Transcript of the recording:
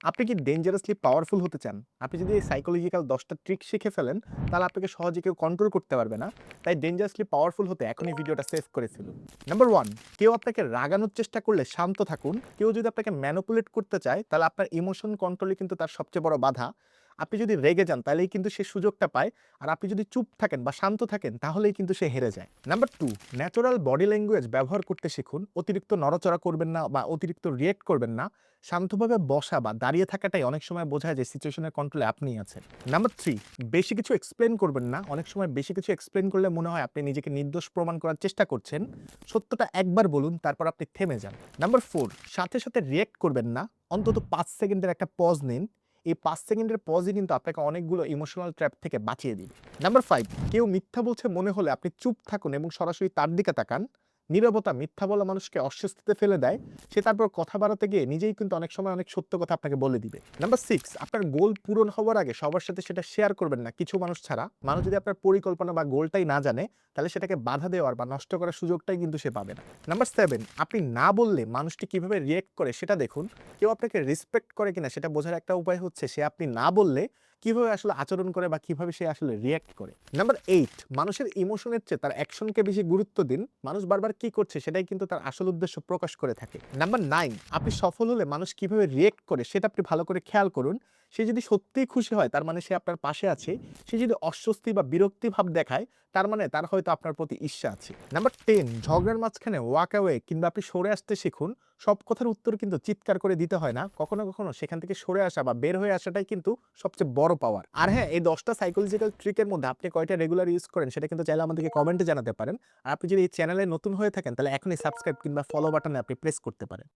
আপনি কি dangerously powerful হতে চান? আপনি যদি এই সাইকোলজিক্যাল ১০ টা ট্রিক শিখে ফেলেন, তাহলে আপনাকে সহজে কেউ কন্ট্রোল করতে পারবে না। তাই ডেঞ্জারাসলি পাওয়ারফুল হতে এখনই ভিডিওটা সেভ করে ফেলুন। নাম্বার 1, কেউ আপনাকে রাগানোর চেষ্টা করলে শান্ত থাকুন। কেউ যদি আপনাকে ম্যানিপুলেট করতে চায়, তাহলে আপনার ইমোশন কন্ট্রোলই কিন্তু তার সবচেয়ে বড় বাধা। আপনি যদি রেগে যান, তাহলেই কিন্তু সে সুযোগটা পায়। আর আপনি যদি চুপ থাকেন বা শান্ত থাকেন, তাহলেই কিন্তু সে হেরে যায়। নাম্বার 2, ন্যাচারাল বডি ল্যাঙ্গুয়েজ ব্যবহার করতে শিখুন। অতিরিক্ত নড়াচড়া করবেন না বা অতিরিক্ত রিঅ্যাক্ট করবেন না। শান্তভাবে বসা বা দাঁড়িয়ে থাকাটাই অনেক সময় বোঝায় যে সিচুয়েশনের কন্ট্রোলে আপনিই আছেন। নাম্বার 3, বেশি কিছু এক্সপ্লেইন করবেন না। অনেক সময় বেশি কিছু এক্সপ্লেইন করলে মনে হয় আপনি নিজেকে নির্দোষ প্রমাণ করার চেষ্টা করছেন। সত্যটা একবার বলুন, তারপর আপনি থেমে যান। নাম্বার 4, সাথে, সাথে রিঅ্যাক্ট করবেন না। অন্তত ৫ সেকেন্ডের একটা পজ নিন। এই ৫ সেকেন্ডের পজই কিন্তু আপনাকে অনেকগুলো ইমোশনাল ট্র্যাপ থেকে বাঁচিয়ে দিবে। নাম্বার 5, কেউ মিথ্যা বলছে মনে হলে আপনি চুপ থাকুন এবং সরাসরি তার দিকে তাকান। নীরবতা মিথ্যা বলা মানুষকে অস্বস্তিতে ফেলে দেয়। সে তারপর কথা বাড়াতে গিয়ে নিজেই কিন্তু অনেক সময় অনেক সত্য কথা আপনাকে বলে দিবে। নাম্বার 6, আপনার গোল পূরণ হওয়ার আগে সবার সাথে সেটা শেয়ার করবেন না কিছু মানুষ ছাড়া। মানুষ যদি আপনার পরিকল্পনা বা গোলটাই না জানে, তাহলে সেটাকে বাধা দেওয়ার বা নষ্ট করার সুযোগটাই কিন্তু সে পাবে না। নাম্বার 7, আপনি না বললে মানুষটি কিভাবে রিঅ্যাক্ট করে সেটা দেখুন। কেউ আপনাকে রেসপেক্ট করে কিনা সেটা বোঝার একটা উপায় হচ্ছে সে আপনি না বললে কিভাবে আসলে আচরণ করে বা কিভাবে সে আসলে রিঅ্যাক্ট করে। নাম্বার 8, মানুষের ইমোশনের চেয়ে তার অ্যাকশনকে বেশি গুরুত্ব দিন। মানুষ বারবার কি করছে সেটাই কিন্তু তার আসল উদ্দেশ্য প্রকাশ করে থাকে। নাম্বার 9, আপনি সফল হলে মানুষ কিভাবে রিঅ্যাক্ট করে সেটা আপনি ভালো করে খেয়াল করুন। সে যদি সত্যিই খুশি হয় তার মানে সে আপনার পাশে আছে। সে যদি অস্বস্তি বা বিরক্তি ভাব দেখায় তার মানে তার হয়তো আপনার প্রতি ঈর্ষা আছে। নাম্বার 10, ঝগড়ার মাঝখানে ওয়াক অ্যাওয়ে কিংবা আপনি সরে আসতে শিখুন। সব কথার উত্তর কিন্তু চিৎকার করে দিতে হয় না। কখনো, কখনো সেখান থেকে সরে আসা বা বের হয়ে আসাটাই কিন্তু সবচেয়ে বড় পাওয়ার। আর হ্যাঁ, এই ১০ টা সাইকোলজিক্যাল ট্রিকের মধ্যে আপনি কয়টা রেগুলার ইউজ করেন সেটা কিন্তু চাইলে আমাদেরকে কমেন্টে জানাতে পারেন। আর আপনি যদি এই চ্যানেলে নতুন হয়ে থাকেন তাহলে এখনই সাবস্ক্রাইব কিংবা ফলো বাটনে আপনি প্রেস করতে পারেন।